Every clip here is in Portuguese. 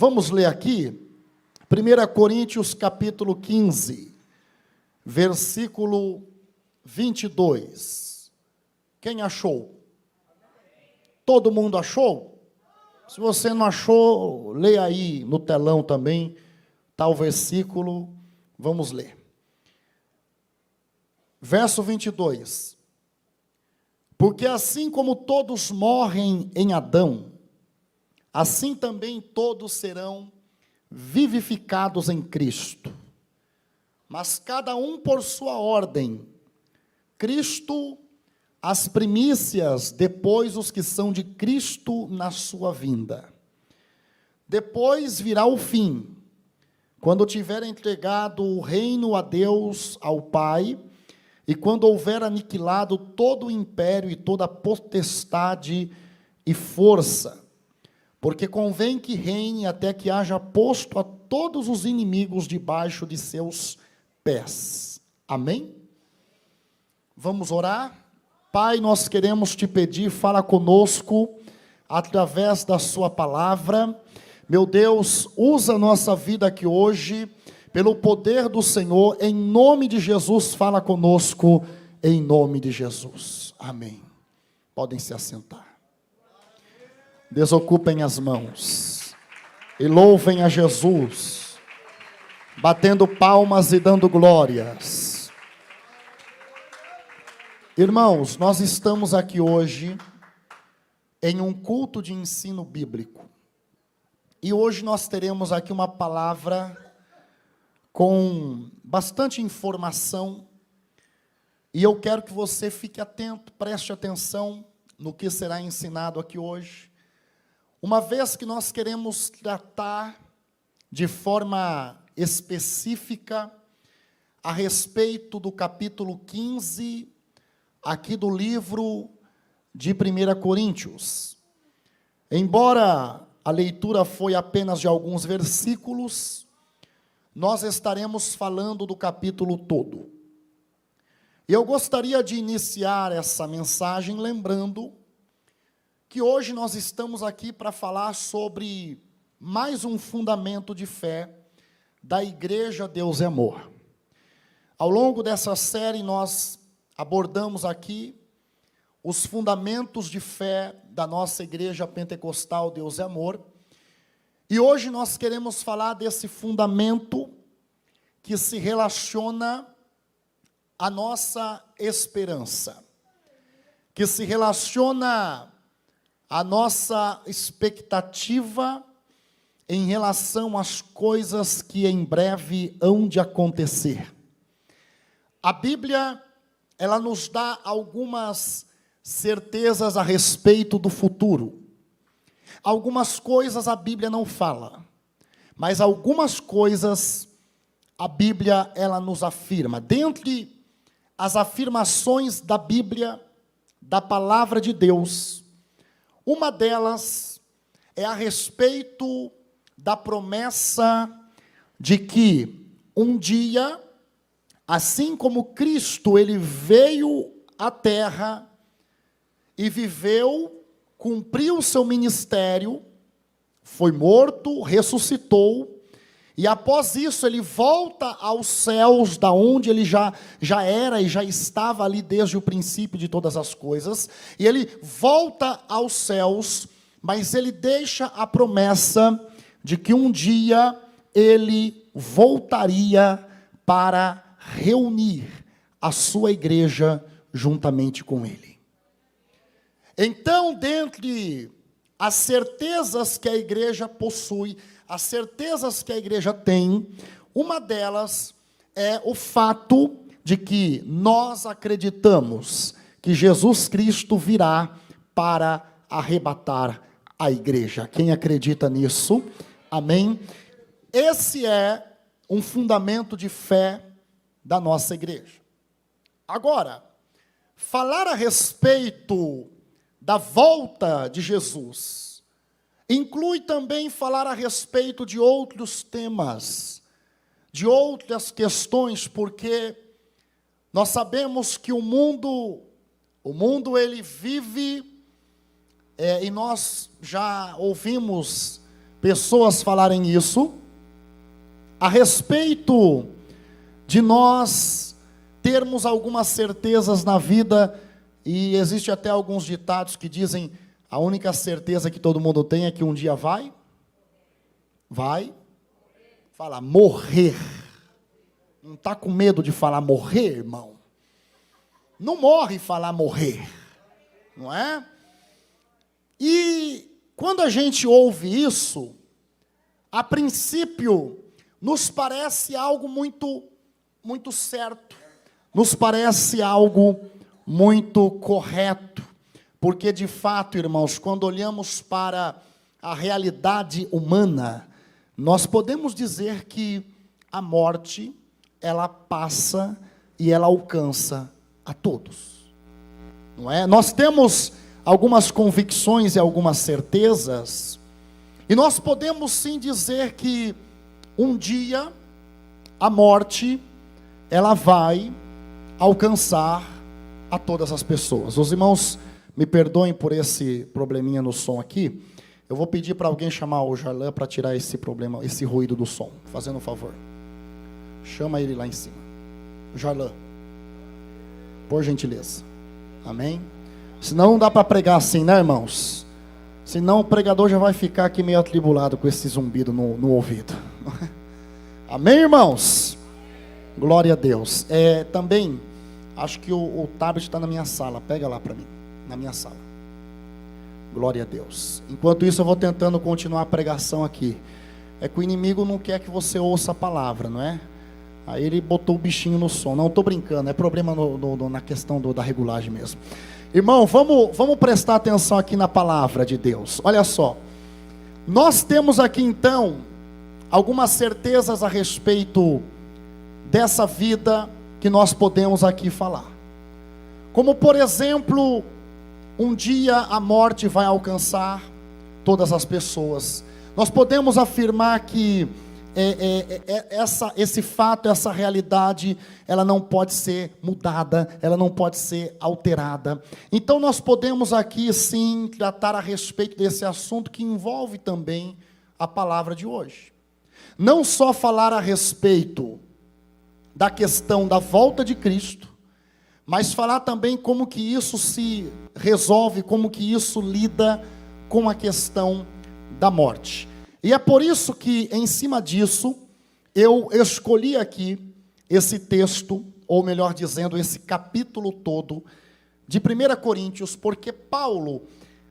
Vamos ler aqui, 1 Coríntios capítulo 15, versículo 22. Quem achou? Todo mundo achou? Se você não achou, leia aí no telão também, está o versículo, vamos ler. Verso 22. Porque assim como todos morrem em Adão, assim também todos serão vivificados em Cristo. Mas cada um por sua ordem. Cristo, as primícias, depois os que são de Cristo na sua vinda. Depois virá o fim, quando tiver entregado o reino a Deus, ao Pai, e quando houver aniquilado todo o império e toda a potestade e força, porque convém que reine até que haja posto a todos os inimigos debaixo de seus pés. Amém? Vamos orar? Pai, nós queremos te pedir, fala conosco, através da sua palavra. Meu Deus, usa a nossa vida aqui hoje, pelo poder do Senhor, em nome de Jesus, fala conosco, em nome de Jesus. Amém. Podem se assentar. Desocupem as mãos e louvem a Jesus, batendo palmas e dando glórias. Irmãos, nós estamos aqui hoje em um culto de ensino bíblico. E hoje nós teremos aqui uma palavra com bastante informação, e eu quero que você fique atento, preste atenção no que será ensinado aqui hoje, uma vez que nós queremos tratar de forma específica a respeito do capítulo 15, aqui do livro de 1 Coríntios. Embora a leitura foi apenas de alguns versículos, nós estaremos falando do capítulo todo. Eu gostaria de iniciar essa mensagem lembrando que hoje nós estamos aqui para falar sobre mais um fundamento de fé da Igreja Deus é Amor. Ao longo dessa série nós abordamos aqui os fundamentos de fé da nossa Igreja Pentecostal Deus é Amor. E hoje nós queremos falar desse fundamento que se relaciona à nossa esperança, que se relaciona à nossa expectativa em relação às coisas que em breve hão de acontecer. A Bíblia, ela nos dá algumas certezas a respeito do futuro. Algumas coisas a Bíblia não fala, mas algumas coisas a Bíblia ela nos afirma. Dentre as afirmações da Bíblia, da palavra de Deus, uma delas é a respeito da promessa de que um dia, assim como Cristo, ele veio à terra e viveu, cumpriu o seu ministério, foi morto, ressuscitou, e após isso ele volta aos céus, da onde ele já era e já estava ali desde o princípio de todas as coisas, e ele volta aos céus, mas ele deixa a promessa de que um dia ele voltaria para reunir a sua igreja juntamente com ele. Então, dentre as certezas que a igreja possui, as certezas que a igreja tem, uma delas é o fato de que nós acreditamos que Jesus Cristo virá para arrebatar a igreja. Quem acredita nisso? Amém? Esse é um fundamento de fé da nossa igreja. Agora, falar a respeito da volta de Jesus inclui também falar a respeito de outros temas, de outras questões, porque nós sabemos que o mundo ele vive, e nós já ouvimos pessoas falarem isso a respeito de nós termos algumas certezas na vida, e existe até alguns ditados que dizem: a única certeza que todo mundo tem é que um dia vai falar morrer. Não está com medo de falar morrer, irmão? Não morre falar morrer, não é? E quando a gente ouve isso, a princípio nos parece algo muito certo, nos parece algo muito correto, porque de fato, irmãos, quando olhamos para a realidade humana, nós podemos dizer que a morte, ela passa e ela alcança a todos, não é? Nós temos algumas convicções e algumas certezas, e nós podemos sim dizer que um dia a morte, ela vai alcançar a todas as pessoas. Os irmãos me perdoem por esse probleminha no som aqui. Eu vou pedir para alguém chamar o Jarlan para tirar esse problema, esse ruído do som, fazendo um favor. Chama ele lá em cima. Jarlan, por gentileza. Amém? Senão não dá para pregar assim, né, irmãos? Senão o pregador já vai ficar aqui meio atribulado com esse zumbido no ouvido. Amém, irmãos? Glória a Deus. Também, acho que o tablet está na minha sala. Pega lá para mim, na minha sala. Glória a Deus. Enquanto isso, eu vou tentando continuar a pregação aqui. É que o inimigo não quer que você ouça a palavra, não é? Aí ele botou o bichinho no som. Não, estou brincando, é problema na questão da regulagem mesmo. Irmão, vamos prestar atenção aqui na palavra de Deus. Olha só. Nós temos aqui então algumas certezas a respeito dessa vida que nós podemos aqui falar. Como por exemplo, um dia a morte vai alcançar todas as pessoas. Nós podemos afirmar que esse fato, essa realidade, ela não pode ser mudada, ela não pode ser alterada. Então nós podemos aqui sim tratar a respeito desse assunto que envolve também a palavra de hoje. Não só falar a respeito da questão da volta de Cristo, mas falar também como que isso se resolve, como que isso lida com a questão da morte. E é por isso que, em cima disso, eu escolhi aqui esse texto, ou melhor dizendo, esse capítulo todo de 1 Coríntios, porque Paulo,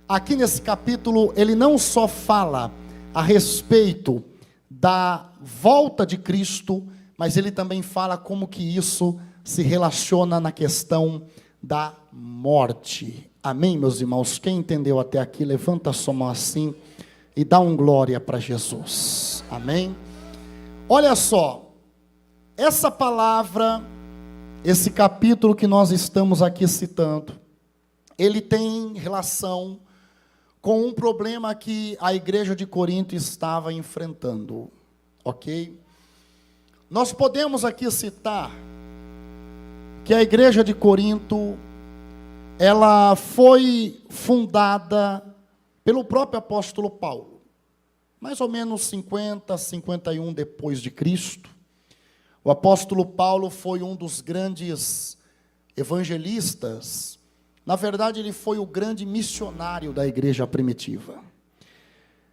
aqui nesse capítulo, ele não só fala a respeito da volta de Cristo, mas ele também fala como que isso se relaciona na questão da morte. Amém, meus irmãos? Quem entendeu até aqui, levanta a sua mão assim e dá um glória para Jesus. Amém? Olha só, essa palavra, esse capítulo que nós estamos aqui citando, ele tem relação com um problema que a igreja de Corinto estava enfrentando, ok? Nós podemos aqui citar que a igreja de Corinto, ela foi fundada pelo próprio apóstolo Paulo, mais ou menos 50, 51 depois de Cristo. O apóstolo Paulo foi um dos grandes evangelistas. Na verdade, ele foi o grande missionário da igreja primitiva.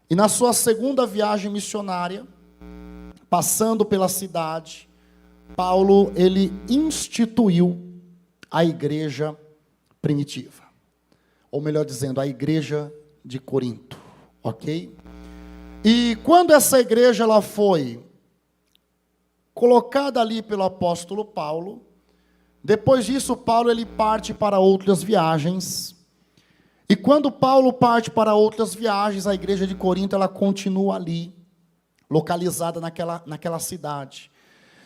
E na sua segunda viagem missionária, passando pela cidade, Paulo, ele instituiu a igreja primitiva. Ou melhor dizendo, a igreja de Corinto, ok? E quando essa igreja ela foi colocada ali pelo apóstolo Paulo, depois disso Paulo ele parte para outras viagens, e quando Paulo parte para outras viagens, a igreja de Corinto ela continua ali, localizada naquela cidade.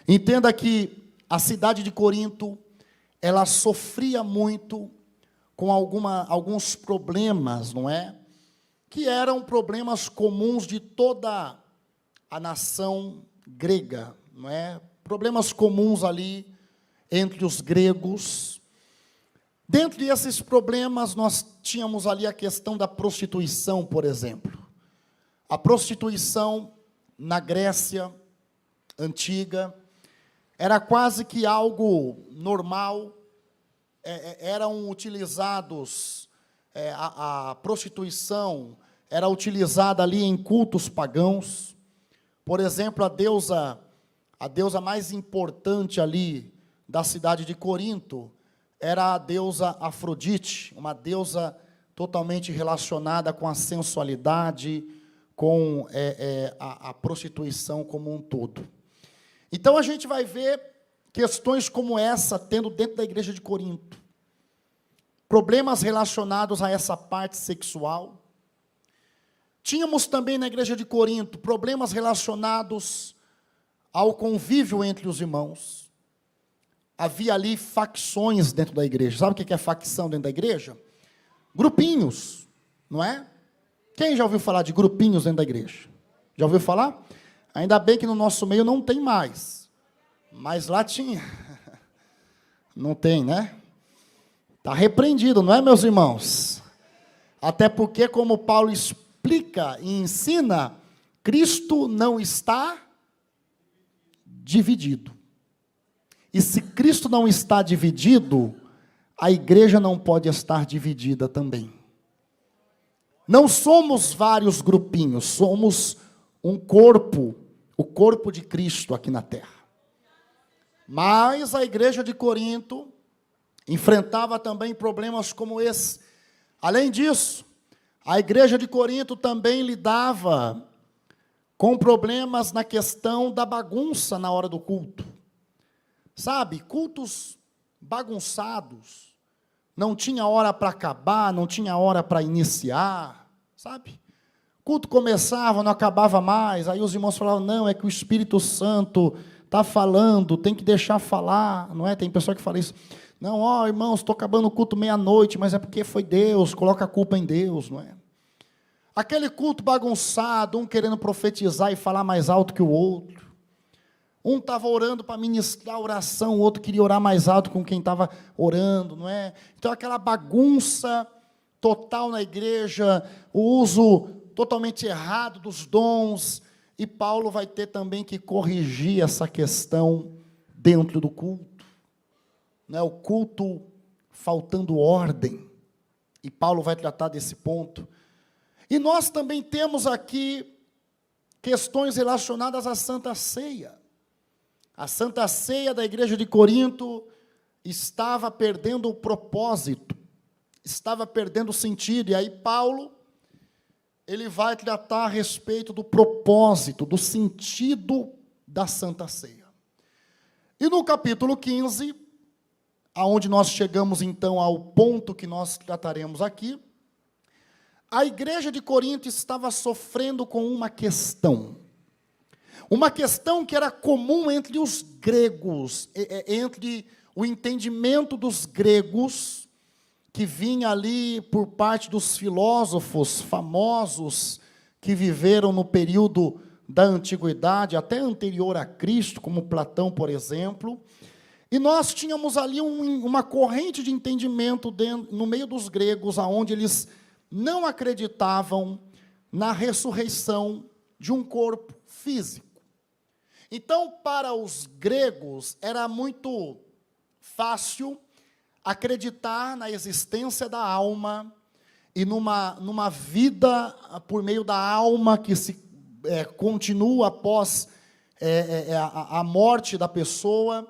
Entenda que a cidade de Corinto, ela sofria muito com alguns problemas, não é? Que eram problemas comuns de toda a nação grega, não é? Problemas comuns ali entre os gregos. Dentre esses problemas, nós tínhamos ali a questão da prostituição, por exemplo. A prostituição na Grécia antiga era quase que algo normal. Eram utilizados, a prostituição era utilizada ali em cultos pagãos. Por exemplo, a deusa mais importante ali da cidade de Corinto era a deusa Afrodite, uma deusa totalmente relacionada com a sensualidade, com a prostituição como um todo. Então, a gente vai ver questões como essa tendo dentro da igreja de Corinto. Problemas relacionados a essa parte sexual. Tínhamos também na igreja de Corinto problemas relacionados ao convívio entre os irmãos. Havia ali facções dentro da igreja. Sabe o que é facção dentro da igreja? Grupinhos, não é? Quem já ouviu falar de grupinhos dentro da igreja? Já ouviu falar? Ainda bem que no nosso meio não tem mais. Mas lá tinha. Não tem, né? Está repreendido, não é, meus irmãos? Até porque, como Paulo explica e ensina, Cristo não está dividido. E se Cristo não está dividido, a igreja não pode estar dividida também. Não somos vários grupinhos, somos um corpo, o corpo de Cristo aqui na terra. Mas a igreja de Corinto enfrentava também problemas como esse. Além disso, a igreja de Corinto também lidava com problemas na questão da bagunça na hora do culto. Sabe, cultos bagunçados, não tinha hora para acabar, não tinha hora para iniciar, sabe? Culto começava, não acabava mais, aí os irmãos falavam, não, é que o Espírito Santo está falando, tem que deixar falar, não é? Tem pessoa que fala isso, não, ó, irmãos, estou acabando o culto meia-noite, mas é porque foi Deus, coloca a culpa em Deus, não é? Aquele culto bagunçado, um querendo profetizar e falar mais alto que o outro, um estava orando para ministrar a oração, o outro queria orar mais alto com quem estava orando, não é? Então, aquela bagunça total na igreja, o uso totalmente errado dos dons, e Paulo vai ter também que corrigir essa questão dentro do culto, né? O culto faltando ordem, e Paulo vai tratar desse ponto. E nós também temos aqui questões relacionadas à Santa Ceia. A Santa Ceia da igreja de Corinto estava perdendo o propósito, estava perdendo o sentido, e aí Paulo, ele vai tratar a respeito do propósito, do sentido da Santa Ceia. E no capítulo 15, aonde nós chegamos então ao ponto que nós trataremos aqui, a igreja de Corinto estava sofrendo com uma questão que era comum entre os gregos, entre o entendimento dos gregos, que vinha ali por parte dos filósofos famosos que viveram no período da antiguidade, até anterior a Cristo, como Platão, por exemplo. E nós tínhamos ali uma corrente de entendimento no meio dos gregos, onde eles não acreditavam na ressurreição de um corpo físico. Então, para os gregos, era muito fácil acreditar na existência da alma e numa vida por meio da alma que se continua após a morte da pessoa,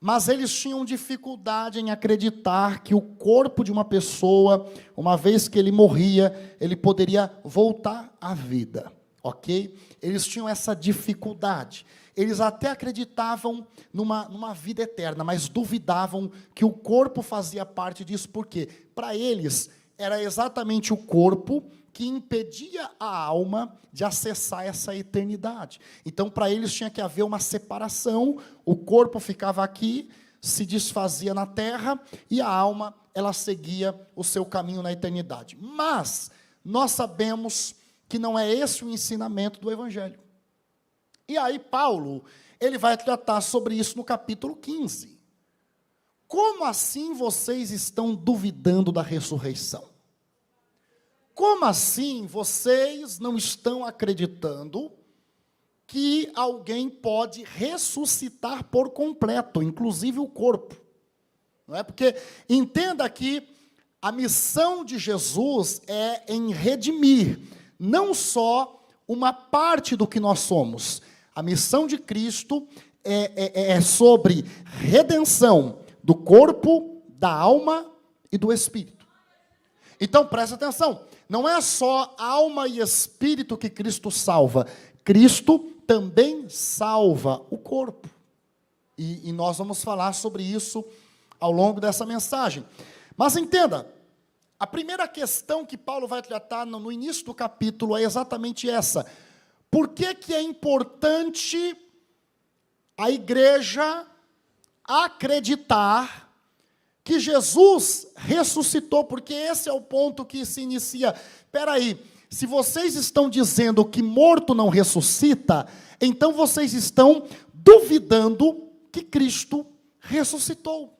mas eles tinham dificuldade em acreditar que o corpo de uma pessoa, uma vez que ele morria, ele poderia voltar à vida, ok? Eles tinham essa dificuldade. Eles até acreditavam numa vida eterna, mas duvidavam que o corpo fazia parte disso, porque para eles era exatamente o corpo que impedia a alma de acessar essa eternidade. Então, para eles tinha que haver uma separação, o corpo ficava aqui, se desfazia na terra, e a alma, ela seguia o seu caminho na eternidade. Mas, nós sabemos que não é esse o ensinamento do Evangelho. E aí, Paulo, ele vai tratar sobre isso no capítulo 15. Como assim vocês estão duvidando da ressurreição? como assim vocês não estão acreditando que alguém pode ressuscitar por completo, inclusive o corpo? Não é? Porque entenda que a missão de Jesus é em redimir, não só uma parte do que nós somos. A missão de Cristo é sobre redenção do corpo, da alma e do espírito. Então, presta atenção, não é só alma e espírito que Cristo salva, Cristo também salva o corpo. E nós vamos falar sobre isso ao longo dessa mensagem. Mas entenda, a primeira questão que Paulo vai tratar no início do capítulo é exatamente essa. Por que que é importante a igreja acreditar que Jesus ressuscitou? Porque esse é o ponto que se inicia. Espera aí, se vocês estão dizendo que morto não ressuscita, então vocês estão duvidando que Cristo ressuscitou.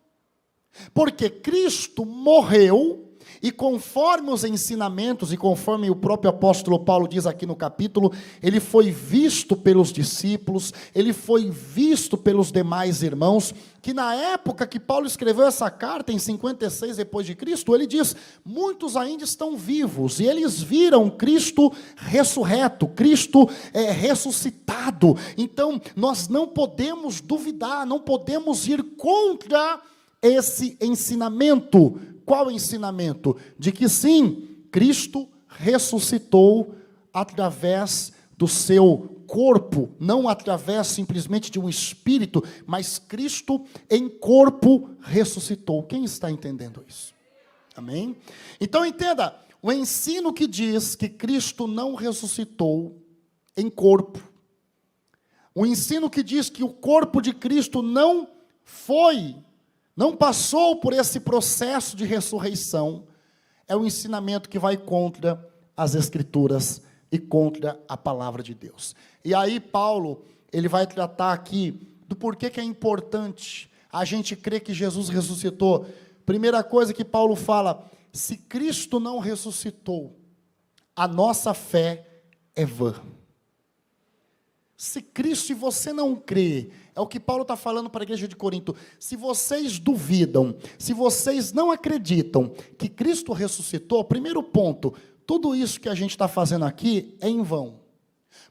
Porque Cristo morreu, e conforme os ensinamentos, e conforme o próprio apóstolo Paulo diz aqui no capítulo, ele foi visto pelos discípulos, ele foi visto pelos demais irmãos, que na época que Paulo escreveu essa carta, em 56 depois de Cristo, ele diz, muitos ainda estão vivos, e eles viram Cristo ressurreto, Cristo ressuscitado. Então, nós não podemos duvidar, não podemos ir contra esse ensinamento. Qual ensinamento? De que sim, Cristo ressuscitou através do seu corpo, não através simplesmente de um espírito, mas Cristo em corpo ressuscitou. Quem está entendendo isso? Amém? Então entenda, o ensino que diz que Cristo não ressuscitou em corpo, o ensino que diz que o corpo de Cristo não passou por esse processo de ressurreição, é um ensinamento que vai contra as Escrituras e contra a palavra de Deus. E aí Paulo, ele vai tratar aqui do porquê que é importante a gente crer que Jesus ressuscitou. Primeira coisa que Paulo fala, se Cristo não ressuscitou, a nossa fé é vã. Se Cristo, e você não crê, é o que Paulo está falando para a igreja de Corinto, se vocês duvidam, se vocês não acreditam que Cristo ressuscitou, primeiro ponto, tudo isso que a gente está fazendo aqui é em vão.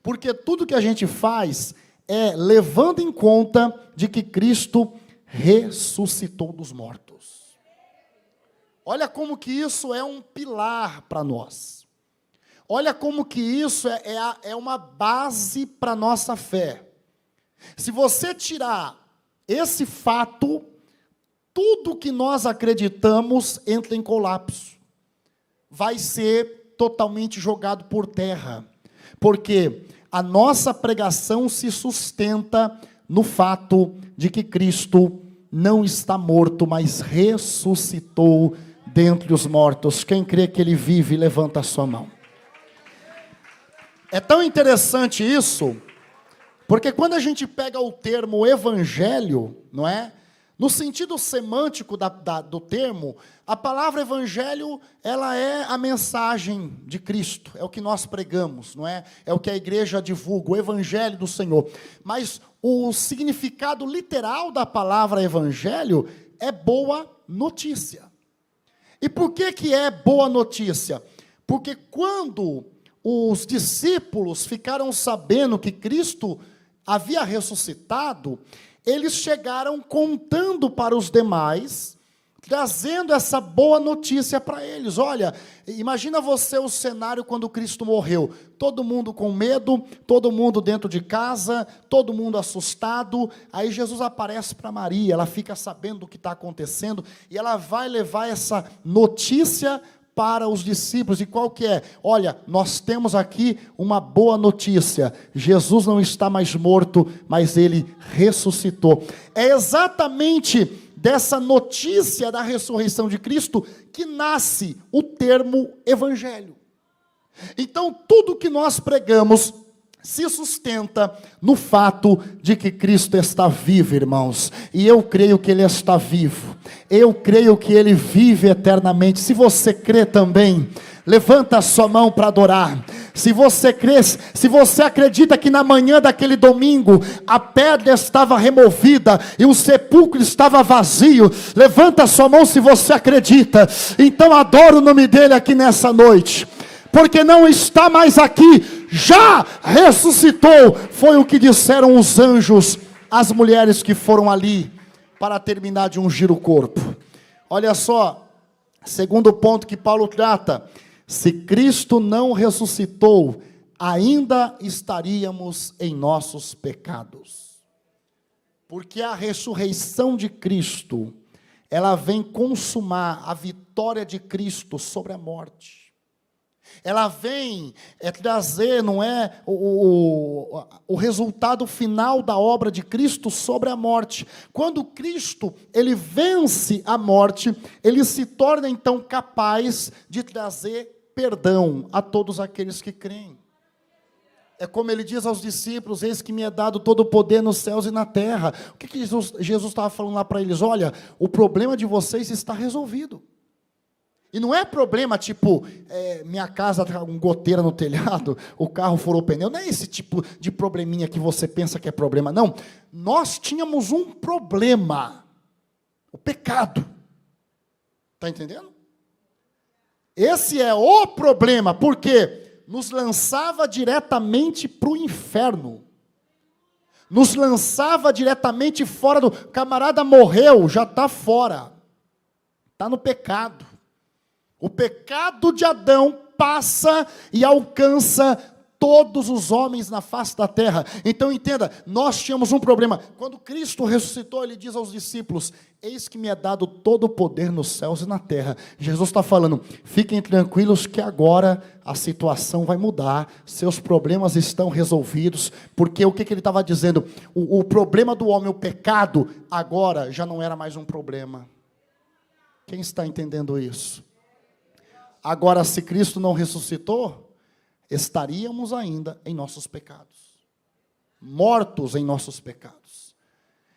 Porque tudo que a gente faz é levando em conta de que Cristo ressuscitou dos mortos. Olha como que isso é um pilar para nós. Olha como que isso é uma base para a nossa fé. Se você tirar esse fato, tudo que nós acreditamos entra em colapso. Vai ser totalmente jogado por terra. Porque a nossa pregação se sustenta no fato de que Cristo não está morto, mas ressuscitou dentre os mortos. Quem crê que Ele vive, levanta a sua mão. É tão interessante isso, porque quando a gente pega o termo evangelho, não é? No sentido semântico do termo, a palavra evangelho, ela é a mensagem de Cristo, é o que nós pregamos, não é? É o que a igreja divulga, o evangelho do Senhor. Mas o significado literal da palavra evangelho é boa notícia. E por que é boa notícia? Porque quando os discípulos ficaram sabendo que Cristo havia ressuscitado, eles chegaram contando para os demais, trazendo essa boa notícia para eles. Olha, imagina você o cenário quando Cristo morreu. Todo mundo com medo, todo mundo dentro de casa, todo mundo assustado. Aí Jesus aparece para Maria, ela fica sabendo do que está acontecendo, e ela vai levar essa notícia para os discípulos. E qual que é? Olha, nós temos aqui uma boa notícia. Jesus não está mais morto, mas Ele ressuscitou. É exatamente dessa notícia da ressurreição de Cristo que nasce o termo evangelho. Então, tudo que nós pregamos, se sustenta no fato de que Cristo está vivo, irmãos. E eu creio que Ele está vivo. Eu creio que Ele vive eternamente. Se você crê também, levanta a sua mão para adorar. Se você crê, se você acredita que na manhã daquele domingo a pedra estava removida e o sepulcro estava vazio, levanta a sua mão se você acredita. Então adora o nome dele aqui nessa noite, porque não está mais aqui, já ressuscitou. Foi o que disseram os anjos às mulheres que foram ali para terminar de ungir o corpo. Olha só, segundo ponto que Paulo trata: se Cristo não ressuscitou, ainda estaríamos em nossos pecados. Porque a ressurreição de Cristo, ela vem consumar a vitória de Cristo sobre a morte. Ela vem trazer, não é, o resultado final da obra de Cristo sobre a morte. Quando Cristo, ele vence a morte, ele se torna então capaz de trazer perdão a todos aqueles que creem. É como ele diz aos discípulos: eis que me é dado todo o poder nos céus e na terra. O que Jesus estava falando lá para eles? Olha, o problema de vocês está resolvido. E não é problema tipo, minha casa está com goteira no telhado, o carro furou o pneu. Não é esse tipo de probleminha que você pensa que é problema. Não, nós tínhamos um problema: o pecado. Está entendendo? Esse é o problema, porque nos lançava diretamente para o inferno. Nos lançava diretamente fora do... Camarada morreu, já está fora. Está no pecado. O pecado de Adão passa e alcança todos os homens na face da terra. Então entenda, nós tínhamos um problema. Quando Cristo ressuscitou, ele diz aos discípulos: eis que me é dado todo o poder nos céus e na terra. Jesus está falando: fiquem tranquilos que agora a situação vai mudar, seus problemas estão resolvidos. Porque o que ele estava dizendo? O problema do homem, o pecado, agora já não era mais um problema. Quem está entendendo isso? Agora, se Cristo não ressuscitou, estaríamos ainda em nossos pecados, mortos em nossos pecados.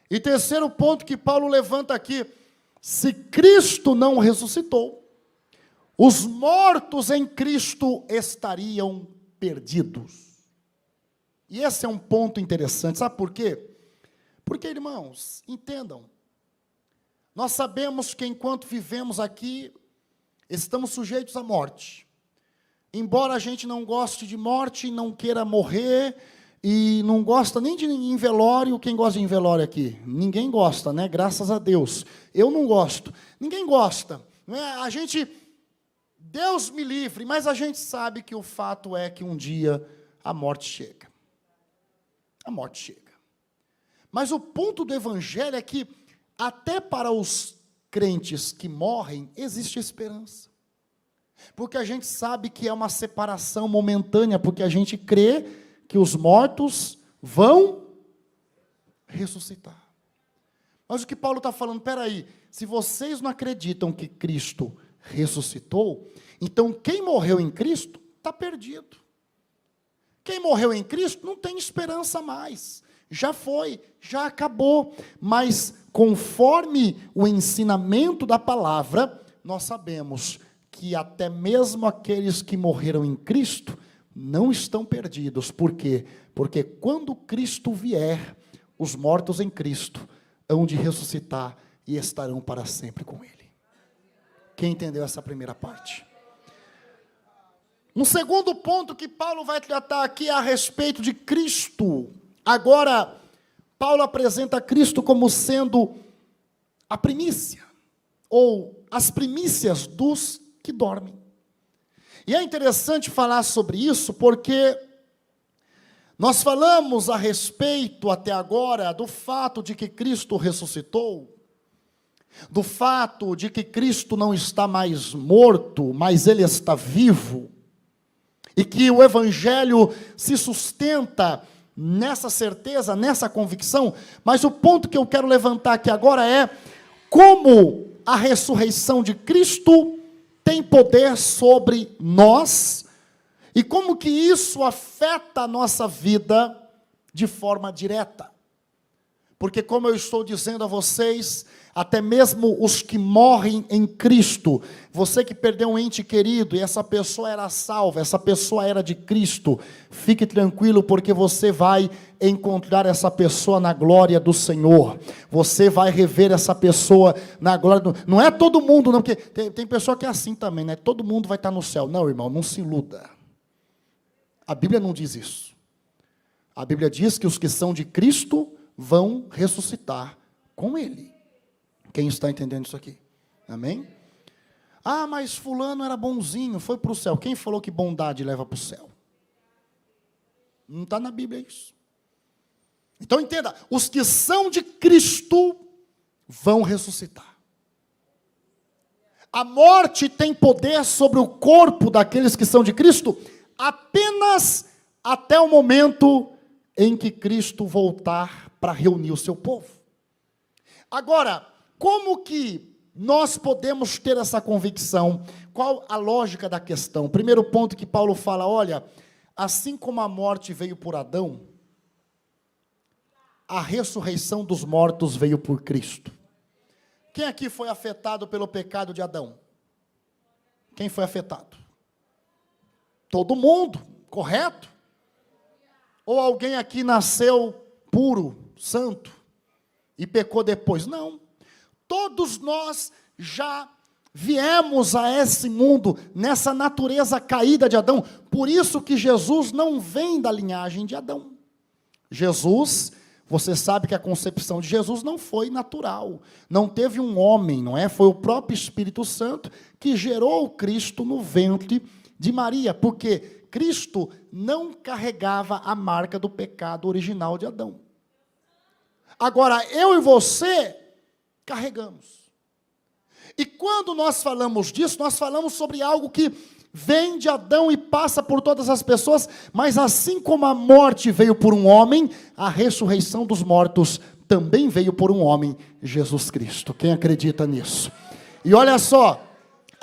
E terceiro ponto que Paulo levanta aqui: se Cristo não ressuscitou, os mortos em Cristo estariam perdidos. E esse é um ponto interessante, sabe por quê? Porque, irmãos, entendam, nós sabemos que enquanto vivemos aqui, estamos sujeitos à morte. Embora a gente não goste de morte, não queira morrer, e não gosta nem de ir em velório. Quem gosta de ir em velório aqui? Ninguém gosta, né? Graças a Deus. Eu não gosto. Ninguém gosta. Não é? A gente, Deus me livre, mas a gente sabe que o fato é que um dia a morte chega. A morte chega. Mas o ponto do Evangelho é que até para os crentes que morrem, existe esperança. Porque a gente sabe que é uma separação momentânea, porque a gente crê que os mortos vão ressuscitar. Mas o que Paulo está falando, peraí, se vocês não acreditam que Cristo ressuscitou, então quem morreu em Cristo está perdido. Quem morreu em Cristo não tem esperança mais. Já foi, já acabou. Mas conforme o ensinamento da palavra, nós sabemos que até mesmo aqueles que morreram em Cristo não estão perdidos. Por quê? Porque quando Cristo vier, os mortos em Cristo hão de ressuscitar e estarão para sempre com Ele. Quem entendeu essa primeira parte? Um segundo ponto que Paulo vai tratar aqui é a respeito de Cristo. Agora, Paulo apresenta Cristo como sendo a primícia, ou as primícias dos que dormem. E é interessante falar sobre isso, porque nós falamos a respeito até agora do fato de que Cristo ressuscitou, do fato de que Cristo não está mais morto, mas Ele está vivo, e que o Evangelho se sustenta nessa certeza, nessa convicção. Mas o ponto que eu quero levantar aqui agora é como a ressurreição de Cristo tem poder sobre nós E como que isso afeta a nossa vida de forma direta? Porque, como eu estou dizendo a vocês, até mesmo os que morrem em Cristo, você que perdeu um ente querido e essa pessoa era salva, essa pessoa era de Cristo, fique tranquilo, porque você vai encontrar essa pessoa na glória do Senhor. Você vai rever essa pessoa na glória do... Não é todo mundo, não, porque tem pessoa que é assim também, né? Todo mundo vai estar no céu. Não, irmão, não se iluda. A Bíblia não diz isso. A Bíblia diz que os que são de Cristo vão ressuscitar com Ele. Quem está entendendo isso aqui? Amém? Ah, mas fulano era bonzinho, foi para o céu. Quem falou que bondade leva para o céu? Não está na Bíblia isso. Então entenda, os que são de Cristo vão ressuscitar. A morte tem poder sobre o corpo daqueles que são de Cristo apenas até o momento em que Cristo voltar para reunir o seu povo. Agora, como que nós podemos ter essa convicção? Qual a lógica da questão? Primeiro ponto que Paulo fala, olha, assim como a morte veio por Adão, a ressurreição dos mortos veio por Cristo. Quem aqui foi afetado pelo pecado de Adão? Quem foi afetado? Todo mundo, correto? Ou alguém aqui nasceu puro, santo, e pecou depois? Não. Todos nós já viemos a esse mundo, nessa natureza caída de Adão. Por isso que Jesus não vem da linhagem de Adão. Jesus, você sabe que a concepção de Jesus não foi natural. Não teve um homem, não é? Foi o próprio Espírito Santo que gerou Cristo no ventre de Maria. Porque Cristo não carregava a marca do pecado original de Adão. Agora, eu e você carregamos. E quando nós falamos disso, nós falamos sobre algo que vem de Adão e passa por todas as pessoas, mas assim como a morte veio por um homem, a ressurreição dos mortos também veio por um homem, Jesus Cristo. Quem acredita nisso? E olha só,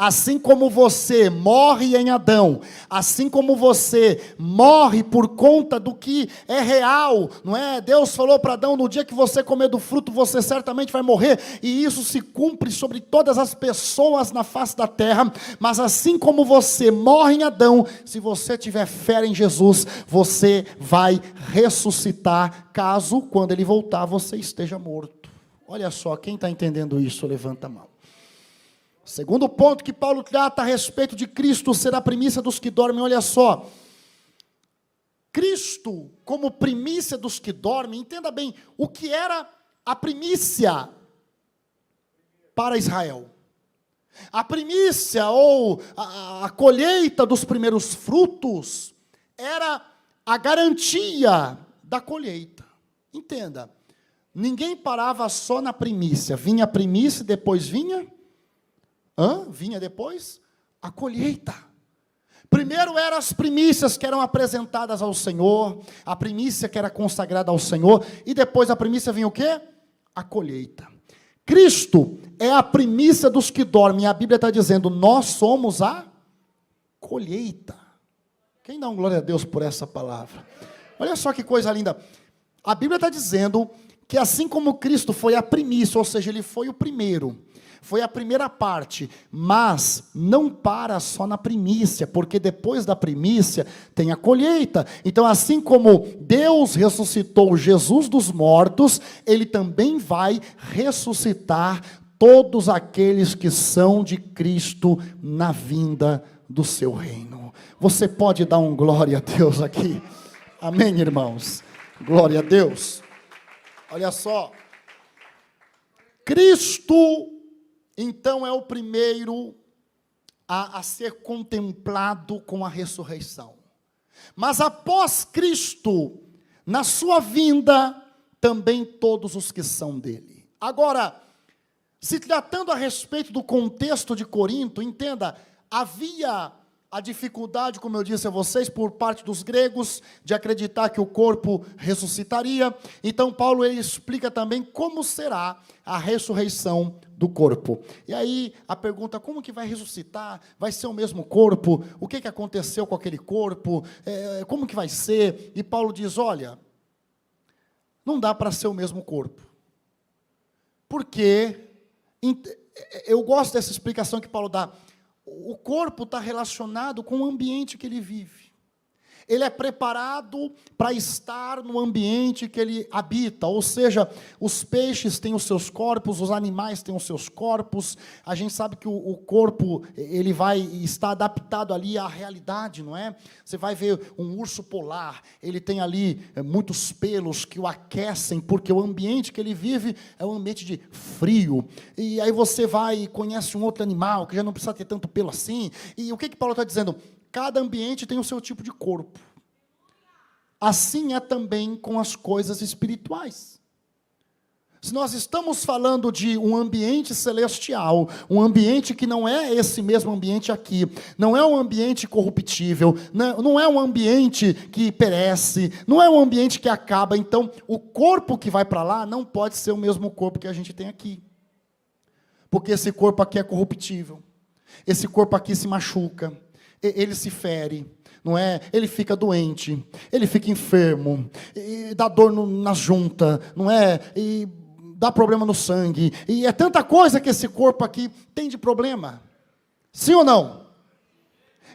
assim como você morre em Adão, assim como você morre por conta do que é real, não é? Deus falou para Adão, no dia que você comer do fruto, você certamente vai morrer, e isso se cumpre sobre todas as pessoas na face da terra. Mas assim como você morre em Adão, se você tiver fé em Jesus, você vai ressuscitar, caso quando Ele voltar, você esteja morto. Olha só, quem está entendendo isso, levanta a mão. Segundo ponto que Paulo trata a respeito de Cristo ser a primícia dos que dormem, olha só. Cristo, como primícia dos que dormem, entenda bem, o que era a primícia para Israel. A primícia ou a colheita dos primeiros frutos era a garantia da colheita. Entenda, ninguém parava só na primícia, vinha a primícia e depois vinha... Vinha depois a colheita. Primeiro eram as primícias que eram apresentadas ao Senhor, a primícia que era consagrada ao Senhor, e depois a primícia vinha o quê? A colheita. Cristo é a primícia dos que dormem, a Bíblia está dizendo, nós somos a colheita. Quem dá um glória a Deus por essa palavra? Olha só que coisa linda. A Bíblia está dizendo que assim como Cristo foi a primícia, ou seja, Ele foi o primeiro, foi a primeira parte, mas não para só na primícia, porque depois da primícia tem a colheita. Então, assim como Deus ressuscitou Jesus dos mortos, Ele também vai ressuscitar todos aqueles que são de Cristo na vinda do seu reino. Você pode dar um glória a Deus aqui? Amém, irmãos? Glória a Deus. Olha só, Cristo... então é o primeiro a ser contemplado com a ressurreição. Mas após Cristo, na sua vinda, também todos os que são dele. Agora, se tratando a respeito do contexto de Corinto, entenda, havia a dificuldade, como eu disse a vocês, por parte dos gregos, de acreditar que o corpo ressuscitaria. Então, Paulo ele explica também como será a ressurreição do corpo. E aí, a pergunta, como que vai ressuscitar? Vai ser o mesmo corpo? O que aconteceu com aquele corpo? Como que vai ser? E Paulo diz, olha, não dá para ser o mesmo corpo. Porque, eu gosto dessa explicação que Paulo dá, o corpo está relacionado com o ambiente que ele vive. Ele é preparado para estar no ambiente que ele habita, ou seja, os peixes têm os seus corpos, os animais têm os seus corpos, a gente sabe que o corpo, ele vai estar adaptado ali à realidade, não é? Você vai ver um urso polar, ele tem ali muitos pelos que o aquecem, porque o ambiente que ele vive é um ambiente de frio, e aí você vai e conhece um outro animal, que já não precisa ter tanto pelo assim, e o que Paulo está dizendo? Cada ambiente tem o seu tipo de corpo. Assim é também com as coisas espirituais. Se nós estamos falando de um ambiente celestial, um ambiente que não é esse mesmo ambiente aqui, não é um ambiente corruptível, não é um ambiente que perece, não é um ambiente que acaba, então o corpo que vai para lá não pode ser o mesmo corpo que a gente tem aqui. Porque esse corpo aqui é corruptível, esse corpo aqui se machuca, ele se fere, não é? Ele fica doente, ele fica enfermo, e dá dor na junta, não é? E dá problema no sangue, e é tanta coisa que esse corpo aqui tem de problema. Sim ou não?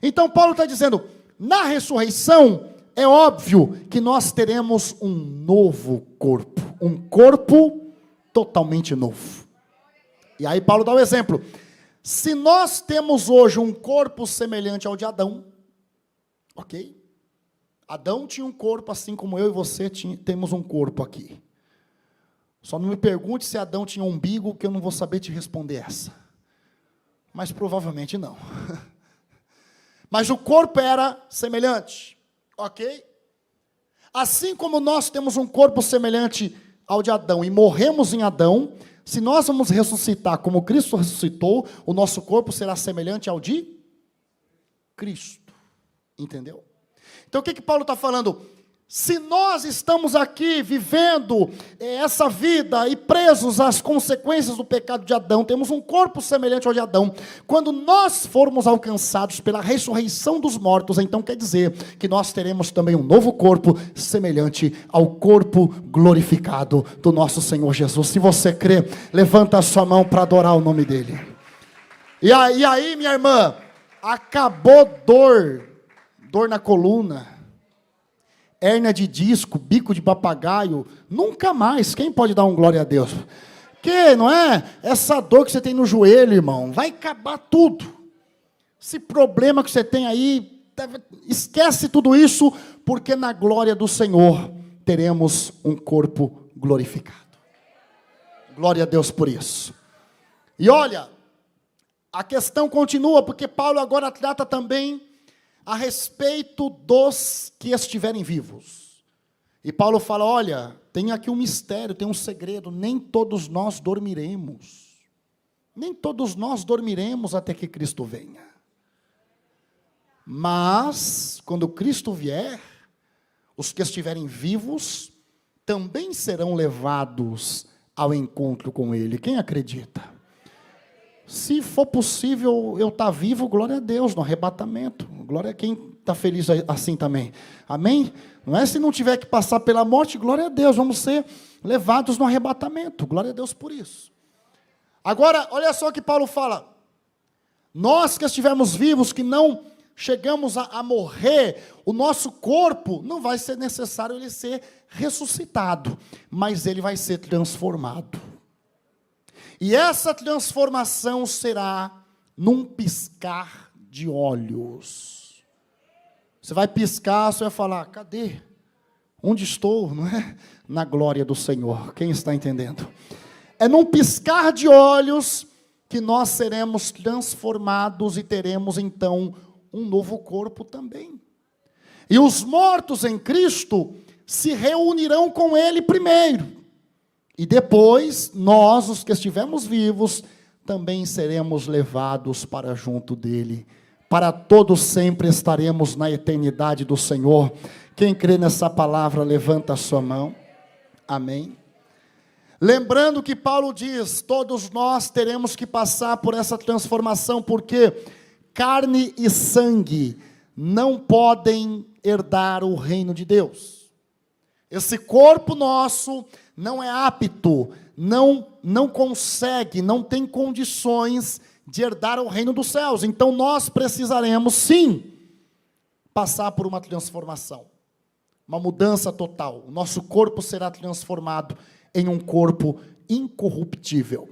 Então Paulo está dizendo, na ressurreição, é óbvio que nós teremos um novo corpo, um corpo totalmente novo. E aí Paulo dá o exemplo. Se nós temos hoje um corpo semelhante ao de Adão, ok? Adão tinha um corpo assim como eu e você temos um corpo aqui. Só não me pergunte se Adão tinha um umbigo, que eu não vou saber te responder essa. Mas provavelmente não. Mas o corpo era semelhante, ok? Assim como nós temos um corpo semelhante ao de Adão e morremos em Adão, se nós vamos ressuscitar como Cristo ressuscitou, o nosso corpo será semelhante ao de Cristo. Entendeu? Então o que Paulo está falando? Se nós estamos aqui vivendo essa vida e presos às consequências do pecado de Adão, temos um corpo semelhante ao de Adão, quando nós formos alcançados pela ressurreição dos mortos, então quer dizer que nós teremos também um novo corpo semelhante ao corpo glorificado do nosso Senhor Jesus. Se você crê, levanta a sua mão para adorar o nome dele. E aí, minha irmã, acabou dor na coluna, hérnia de disco, bico de papagaio, nunca mais. Quem pode dar um glória a Deus? Que, não é? Essa dor que você tem no joelho, irmão, vai acabar tudo. Esse problema que você tem aí, esquece tudo isso, porque na glória do Senhor teremos um corpo glorificado. Glória a Deus por isso. E olha, a questão continua, porque Paulo agora trata também a respeito dos que estiverem vivos. E Paulo fala, olha, tem aqui um mistério, tem um segredo, nem todos nós dormiremos. Nem todos nós dormiremos até que Cristo venha. Mas, quando Cristo vier, os que estiverem vivos também serão levados ao encontro com Ele. Quem acredita? Se for possível eu estar vivo, glória a Deus, no arrebatamento. Glória a quem está feliz assim também. Amém? Não é se não tiver que passar pela morte, glória a Deus, vamos ser levados no arrebatamento. Glória a Deus por isso. Agora, olha só o que Paulo fala. Nós que estivermos vivos, que não chegamos a morrer, o nosso corpo não vai ser necessário ele ser ressuscitado, mas ele vai ser transformado. E essa transformação será num piscar de olhos. Você vai piscar, você vai falar, cadê? Onde estou? Não é? Na glória do Senhor. Quem está entendendo? É num piscar de olhos que nós seremos transformados e teremos então um novo corpo também. E os mortos em Cristo se reunirão com Ele primeiro. E depois, nós, os que estivermos vivos, também seremos levados para junto dele, para todos sempre estaremos na eternidade do Senhor. Quem crê nessa palavra, levanta a sua mão. Amém. Lembrando que Paulo diz, todos nós teremos que passar por essa transformação, porque carne e sangue não podem herdar o reino de Deus. Esse corpo nosso não é apto, não consegue, não tem condições de herdar o reino dos céus. Então nós precisaremos sim passar por uma transformação, uma mudança total. O nosso corpo será transformado em um corpo incorruptível.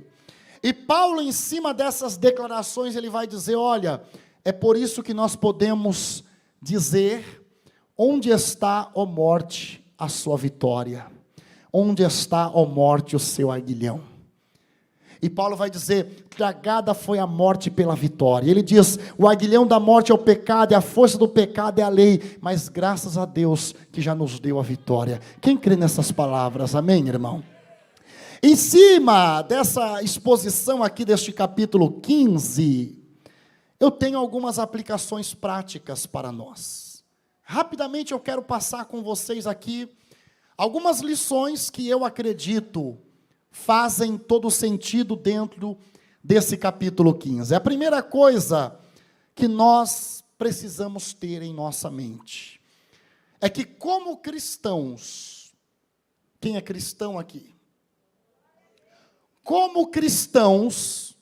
E Paulo, em cima dessas declarações, ele vai dizer, olha, é por isso que nós podemos dizer, onde está, ó morte, a sua vitória? Onde está, ó morte, o seu aguilhão? E Paulo vai dizer, tragada foi a morte pela vitória. Ele diz, o aguilhão da morte é o pecado, e a força do pecado é a lei, mas graças a Deus que já nos deu a vitória. Quem crê nessas palavras, amém, irmão? Em cima dessa exposição aqui deste capítulo 15, eu tenho algumas aplicações práticas para nós. Rapidamente eu quero passar com vocês aqui algumas lições que eu acredito fazem todo sentido dentro desse capítulo 15. A primeira coisa que nós precisamos ter em nossa mente é que, como cristãos, quem é cristão aqui? Como cristãos,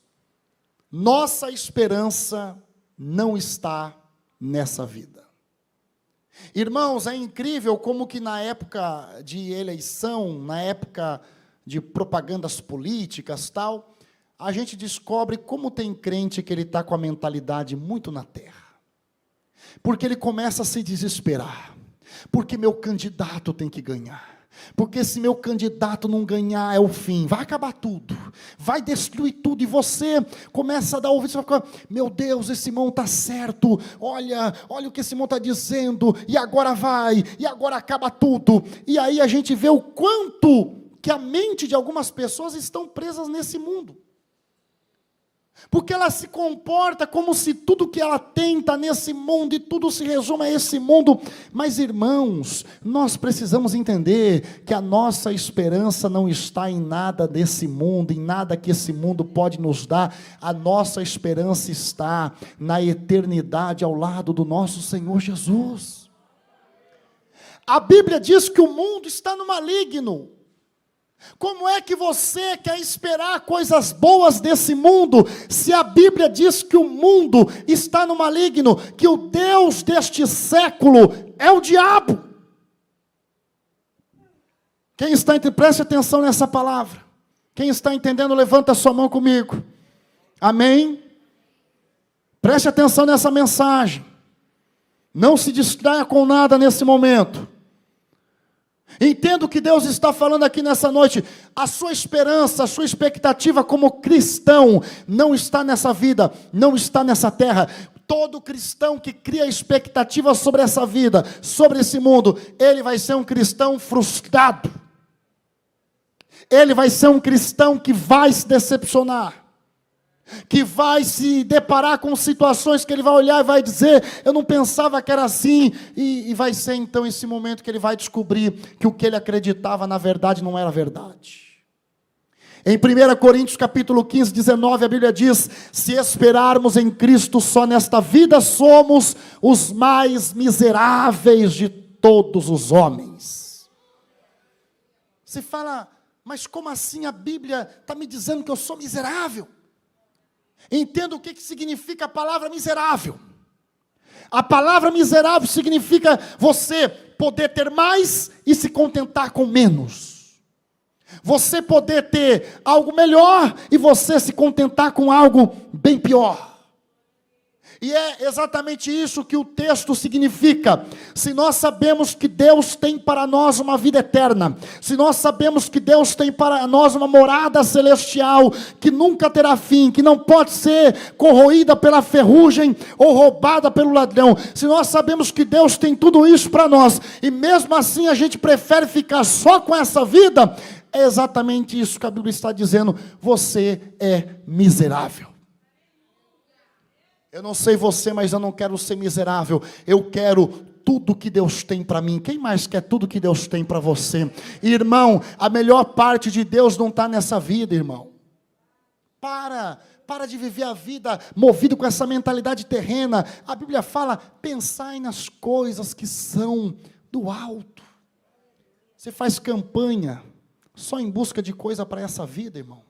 nossa esperança não está nessa vida. Irmãos, é incrível como que na época de eleição, na época de propagandas políticas, tal, a gente descobre como tem crente que ele está com a mentalidade muito na terra. Porque ele começa a se desesperar. Porque meu candidato tem que ganhar. Porque se meu candidato não ganhar, é o fim, vai acabar tudo, vai destruir tudo, e você começa a dar ouvido, você fala, meu Deus, esse irmão está certo, olha o que esse irmão está dizendo, e agora vai, e agora acaba tudo, e aí a gente vê o quanto que a mente de algumas pessoas estão presas nesse mundo, porque ela se comporta como se tudo que ela tem está nesse mundo, e tudo se resume a esse mundo. Mas irmãos, nós precisamos entender que a nossa esperança não está em nada desse mundo, em nada que esse mundo pode nos dar. A nossa esperança está na eternidade ao lado do nosso Senhor Jesus. A Bíblia diz que o mundo está no maligno. Como é que você quer esperar coisas boas desse mundo, se a Bíblia diz que o mundo está no maligno, que o Deus deste século é o diabo? Quem está entendendo, preste atenção nessa palavra. Quem está entendendo, levanta a sua mão comigo. Amém? Preste atenção nessa mensagem. Não se distraia com nada nesse momento. Entenda o que Deus está falando aqui nessa noite. A sua esperança, a sua expectativa como cristão não está nessa vida, não está nessa terra. Todo cristão que cria expectativa sobre essa vida, sobre esse mundo, ele vai ser um cristão frustrado. Ele vai ser um cristão que vai se decepcionar, que vai se deparar com situações que ele vai olhar e vai dizer, eu não pensava que era assim, e vai ser então esse momento que ele vai descobrir que o que ele acreditava na verdade não era verdade. Em 1 Coríntios capítulo 15, 19, a Bíblia diz, se esperarmos em Cristo só nesta vida, somos os mais miseráveis de todos os homens. Você fala, mas como assim a Bíblia está me dizendo que eu sou miserável? Entenda o que significa a palavra miserável. A palavra miserável significa você poder ter mais e se contentar com menos. Você poder ter algo melhor e você se contentar com algo bem pior. E é exatamente isso que o texto significa. Se nós sabemos que Deus tem para nós uma vida eterna, se nós sabemos que Deus tem para nós uma morada celestial, que nunca terá fim, que não pode ser corroída pela ferrugem ou roubada pelo ladrão, se nós sabemos que Deus tem tudo isso para nós, e mesmo assim a gente prefere ficar só com essa vida, é exatamente isso que a Bíblia está dizendo, você é miserável. Eu não sei você, mas eu não quero ser miserável. Eu quero tudo que Deus tem para mim. Quem mais quer tudo que Deus tem para você? Irmão, a melhor parte de Deus não está nessa vida, irmão. Para de viver a vida movido com essa mentalidade terrena. A Bíblia fala, pensai nas coisas que são do alto. Você faz campanha só em busca de coisa para essa vida, irmão.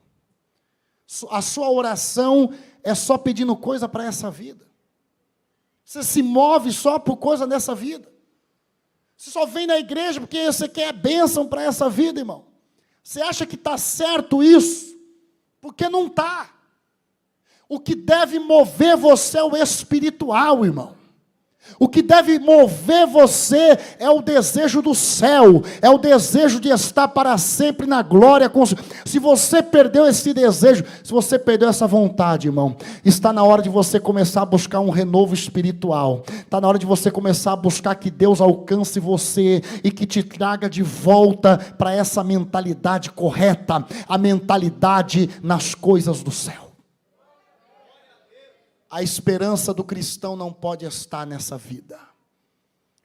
A sua oração é só pedindo coisa para essa vida. Você se move só por coisa dessa vida. Você só vem na igreja porque você quer bênção para essa vida, irmão. Você acha que está certo isso? Porque não está. O que deve mover você é o espiritual, irmão. O que deve mover você é o desejo do céu, é o desejo de estar para sempre na glória. Se você perdeu esse desejo, se você perdeu essa vontade, irmão, está na hora de você começar a buscar um renovo espiritual. Está na hora de você começar a buscar que Deus alcance você e que te traga de volta para essa mentalidade correta, a mentalidade nas coisas do céu. A esperança do cristão não pode estar nessa vida.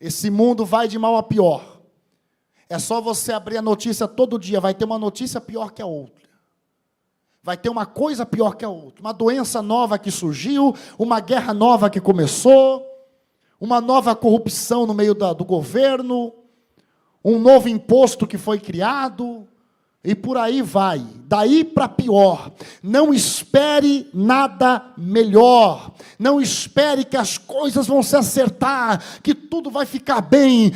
Esse mundo vai de mal a pior. É só você abrir a notícia todo dia, vai ter uma notícia pior que a outra. Vai ter uma coisa pior que a outra. Uma doença nova que surgiu, uma guerra nova que começou, uma nova corrupção no meio do governo, um novo imposto que foi criado, e por aí vai, daí para pior. Não espere nada melhor, não espere que as coisas vão se acertar, que tudo vai ficar bem,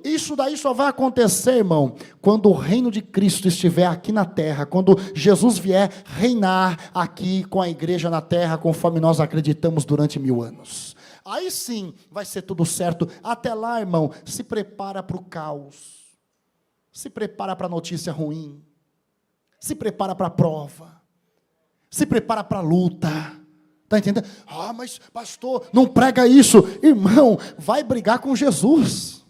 isso daí só vai acontecer, irmão, quando o reino de Cristo estiver aqui na terra, quando Jesus vier reinar aqui com a igreja na terra, conforme nós acreditamos durante 1000 anos. Aí sim vai ser tudo certo. Até lá, irmão, se prepara para o caos. Se prepara para a notícia ruim, se prepara para a prova, se prepara para a luta, está entendendo? Ah, mas pastor, não prega isso. Irmão, vai brigar com Jesus,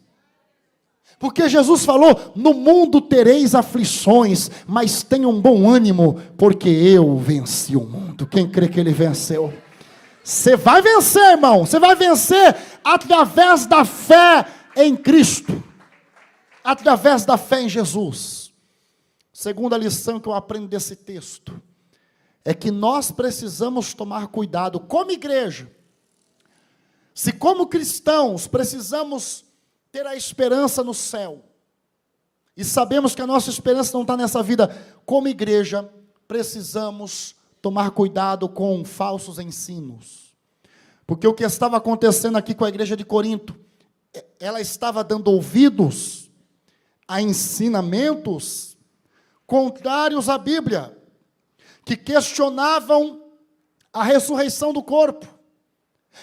porque Jesus falou, no mundo tereis aflições, mas tenham bom ânimo, porque eu venci o mundo. Quem crê que ele venceu? Você vai vencer, irmão, você vai vencer através da fé em Cristo. Através da fé em Jesus. Segunda lição que eu aprendo desse texto é que nós precisamos tomar cuidado como igreja. Se como cristãos precisamos ter a esperança no céu, e sabemos que a nossa esperança não está nessa vida, como igreja precisamos tomar cuidado com falsos ensinos. Porque o que estava acontecendo aqui com a igreja de Corinto, ela estava dando ouvidos a ensinamentos contrários à Bíblia, que questionavam a ressurreição do corpo,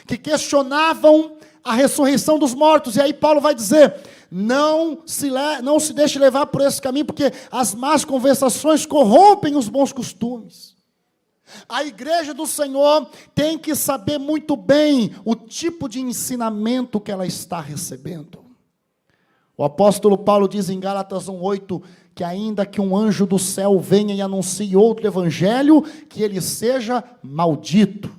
que questionavam a ressurreição dos mortos. E aí Paulo vai dizer, não se deixe levar por esse caminho, porque as más conversações corrompem os bons costumes. A igreja do Senhor tem que saber muito bem o tipo de ensinamento que ela está recebendo. O apóstolo Paulo diz em Gálatas 1:8, que ainda que um anjo do céu venha e anuncie outro evangelho, que ele seja maldito.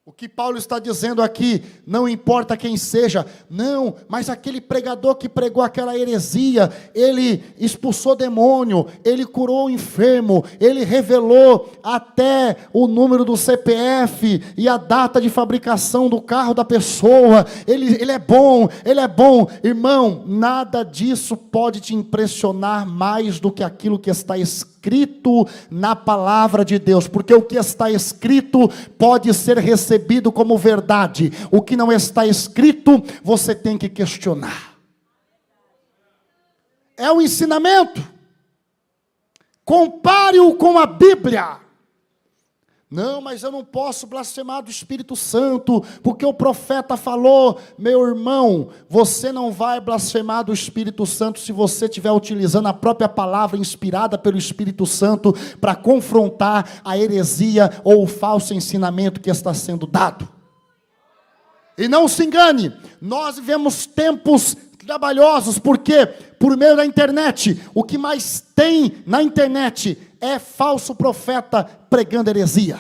O que Paulo está dizendo aqui, não importa quem seja, não, mas aquele pregador que pregou aquela heresia, ele expulsou demônio, ele curou o enfermo, ele revelou até o número do CPF e a data de fabricação do carro da pessoa, ele é bom, irmão, nada disso pode te impressionar mais do que aquilo que está escrito na palavra de Deus, porque o que está escrito pode ser recebido como verdade, o que não está escrito, você tem que questionar. É um ensinamento, compare-o com a Bíblia. Não, mas eu não posso blasfemar do Espírito Santo, porque o profeta falou. Meu irmão, você não vai blasfemar do Espírito Santo se você estiver utilizando a própria palavra inspirada pelo Espírito Santo para confrontar a heresia ou o falso ensinamento que está sendo dado. E não se engane, nós vivemos tempos trabalhosos, porque por meio da internet, o que mais tem na internet é falso profeta pregando heresia.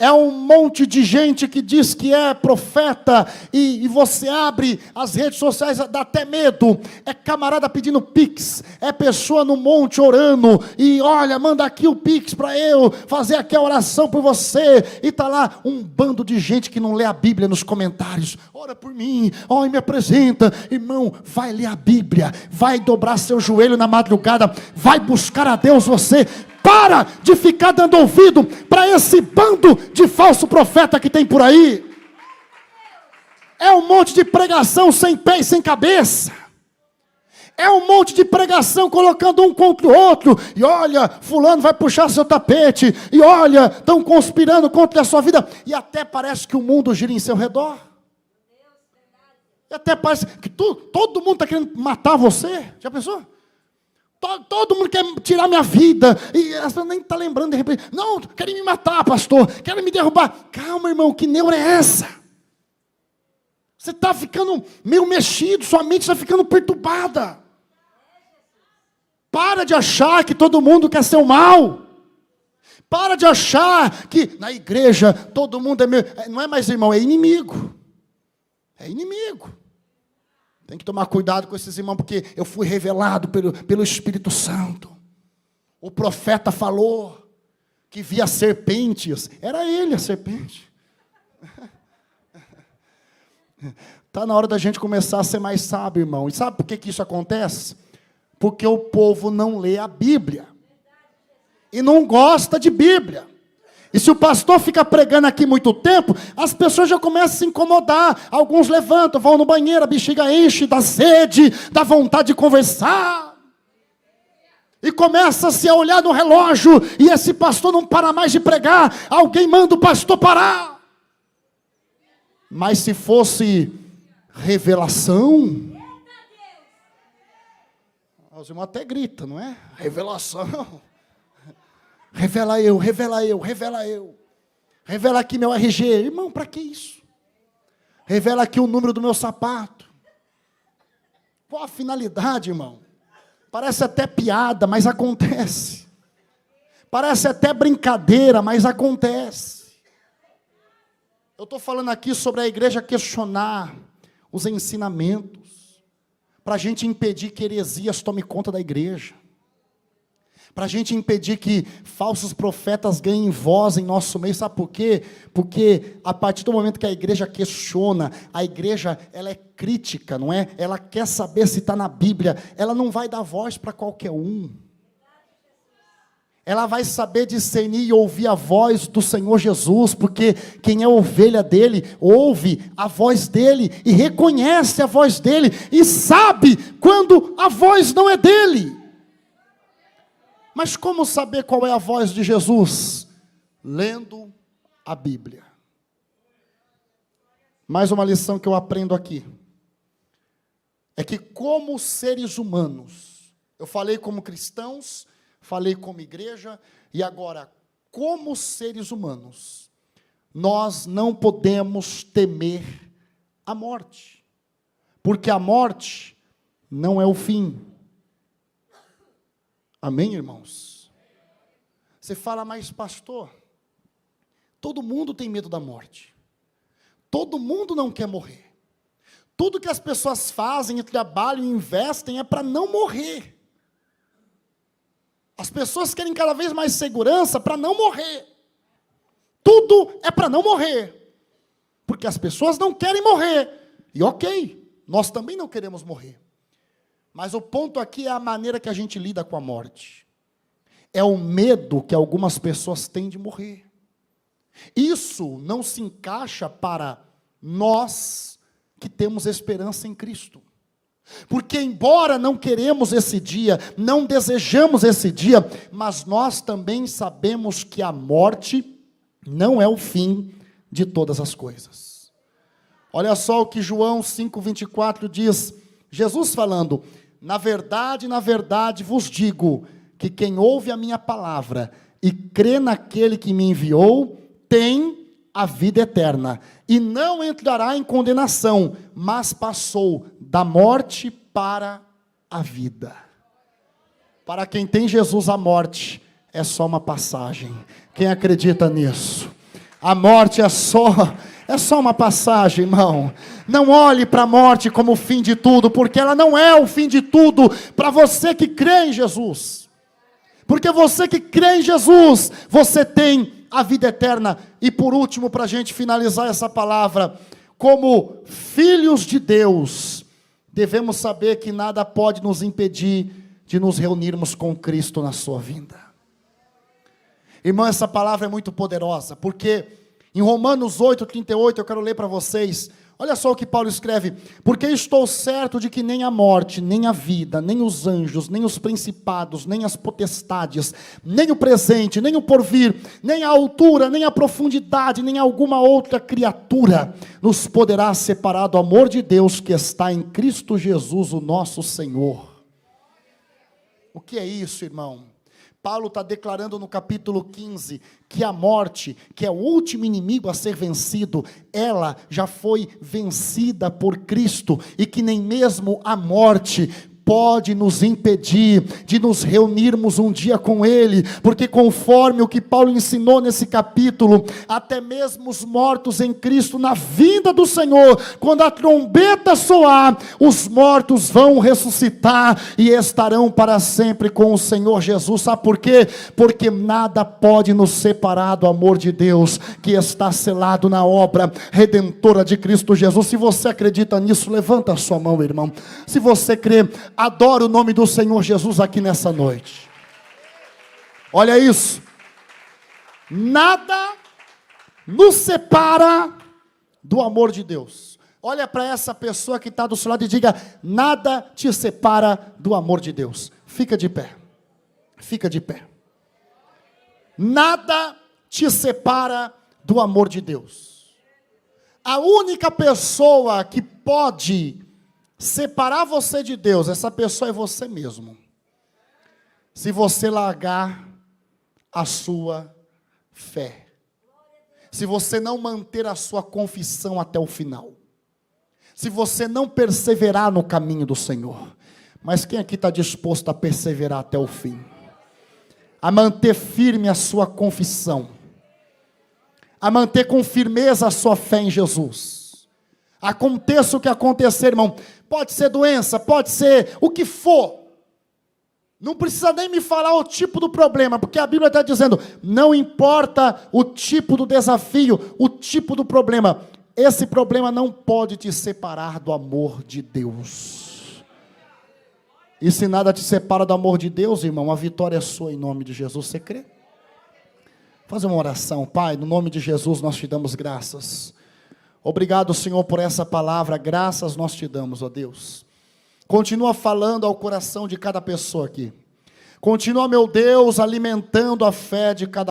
É um monte de gente que diz que é profeta e você abre as redes sociais, dá até medo. É camarada pedindo pix, é pessoa no monte orando e olha, manda aqui o pix para eu fazer aqui a oração por você. E tá lá um bando de gente que não lê a Bíblia nos comentários. Ora por mim, me apresenta. Irmão, vai ler a Bíblia, vai dobrar seu joelho na madrugada, vai buscar a Deus você. Para de ficar dando ouvido para esse bando de falso profeta que tem por aí. É um monte de pregação sem pé e sem cabeça. É um monte de pregação colocando um contra o outro. E olha, fulano vai puxar seu tapete. E olha, estão conspirando contra a sua vida. E até parece que o mundo gira em seu redor. E até parece que todo mundo está querendo matar você. Já pensou? Todo mundo quer tirar minha vida. E ela nem está lembrando de repente. Não, querem me matar, pastor. Querem me derrubar. Calma, irmão, que neura é essa? Você está ficando meio mexido. Sua mente está ficando perturbada. Para de achar que todo mundo quer ser o mal. Para de achar que na igreja todo mundo é meu. Não é mais irmão, é inimigo. É inimigo. Tem que tomar cuidado com esses irmãos, porque eu fui revelado pelo Espírito Santo. O profeta falou que via serpentes. Era ele a serpente. Está na hora da gente começar a ser mais sábio, irmão. E sabe por que isso acontece? Porque o povo não lê a Bíblia. E não gosta de Bíblia. E se o pastor fica pregando aqui muito tempo, as pessoas já começam a se incomodar. Alguns levantam, vão no banheiro, a bexiga enche, dá sede, dá vontade de conversar. E começa-se a olhar no relógio, e esse pastor não para mais de pregar. Alguém manda o pastor parar. Mas se fosse revelação, os irmãos até gritam, não é? Revelação. Revela eu, revela eu, revela eu. Revela aqui meu RG. Irmão, para que isso? Revela aqui o número do meu sapato. Qual a finalidade, irmão? Parece até piada, mas acontece. Parece até brincadeira, mas acontece. Eu estou falando aqui sobre a igreja questionar os ensinamentos, para a gente impedir que heresias tome conta da igreja. Para a gente impedir que falsos profetas ganhem voz em nosso meio. Sabe por quê? Porque a partir do momento que a igreja questiona, a igreja ela é crítica, não é? Ela quer saber se está na Bíblia. Ela não vai dar voz para qualquer um. Ela vai saber discernir e ouvir a voz do Senhor Jesus, porque quem é ovelha dele, ouve a voz dele, e reconhece a voz dele, e sabe quando a voz não é dele. Mas como saber qual é a voz de Jesus? Lendo a Bíblia. Mais uma lição que eu aprendo aqui. É que como seres humanos, eu falei como cristãos, falei como igreja, e agora, como seres humanos, nós não podemos temer a morte. Porque a morte não é o fim. Amém, irmãos? Você fala, mas pastor, todo mundo tem medo da morte. Todo mundo não quer morrer. Tudo que as pessoas fazem, trabalham e investem é para não morrer. As pessoas querem cada vez mais segurança para não morrer. Tudo é para não morrer. Porque as pessoas não querem morrer. E ok, nós também não queremos morrer. Mas o ponto aqui é a maneira que a gente lida com a morte. É o medo que algumas pessoas têm de morrer. Isso não se encaixa para nós que temos esperança em Cristo. Porque embora não queremos esse dia, não desejamos esse dia, mas nós também sabemos que a morte não é o fim de todas as coisas. Olha só o que João 5,24 diz, Jesus falando, na verdade vos digo, que quem ouve a minha palavra e crê naquele que me enviou, tem a vida eterna, e não entrará em condenação, mas passou da morte para a vida. Para quem tem Jesus, a morte é só uma passagem. Quem acredita nisso? A morte é só uma passagem, irmão. Não olhe para a morte como o fim de tudo, porque ela não é o fim de tudo para você que crê em Jesus. Porque você que crê em Jesus, você tem a vida eterna. E por último, para a gente finalizar essa palavra, como filhos de Deus, devemos saber que nada pode nos impedir de nos reunirmos com Cristo na sua vinda. Irmão, essa palavra é muito poderosa, porque em Romanos 8:38, eu quero ler para vocês, olha só o que Paulo escreve: porque estou certo de que nem a morte, nem a vida, nem os anjos, nem os principados, nem as potestades, nem o presente, nem o porvir, nem a altura, nem a profundidade, nem alguma outra criatura nos poderá separar do amor de Deus que está em Cristo Jesus, o nosso Senhor. O que é isso, irmão? Paulo está declarando no capítulo 15, que a morte, que é o último inimigo a ser vencido, ela já foi vencida por Cristo, e que nem mesmo a morte pode nos impedir de nos reunirmos um dia com Ele, porque conforme o que Paulo ensinou nesse capítulo, até mesmo os mortos em Cristo, na vinda do Senhor, quando a trombeta soar, os mortos vão ressuscitar e estarão para sempre com o Senhor Jesus. Sabe por quê? Porque nada pode nos separar do amor de Deus, que está selado na obra redentora de Cristo Jesus. Se você acredita nisso, levanta a sua mão, irmão. Se você crê, adora o nome do Senhor Jesus aqui nessa noite. Olha isso. Nada nos separa do amor de Deus. Olha para essa pessoa que está do seu lado e diga: nada te separa do amor de Deus. Fica de pé. Fica de pé. Nada te separa do amor de Deus. A única pessoa que pode separar você de Deus, essa pessoa é você mesmo. Se você largar a sua fé, se você não manter a sua confissão até o final, se você não perseverar no caminho do Senhor. Mas quem aqui está disposto a perseverar até o fim? A manter firme a sua confissão, a manter com firmeza a sua fé em Jesus. Aconteça o que acontecer, irmão. Pode ser doença, pode ser o que for. Não precisa nem me falar o tipo do problema, porque a Bíblia está dizendo, não importa o tipo do desafio, o tipo do problema, esse problema não pode te separar do amor de Deus. E se nada te separa do amor de Deus, irmão, a vitória é sua em nome de Jesus. Você crê? Fazer uma oração. Pai, no nome de Jesus nós te damos graças. Obrigado, Senhor, por essa palavra. Graças nós te damos, ó Deus. Continua falando ao coração de cada pessoa aqui. Continua, meu Deus, alimentando a fé de cada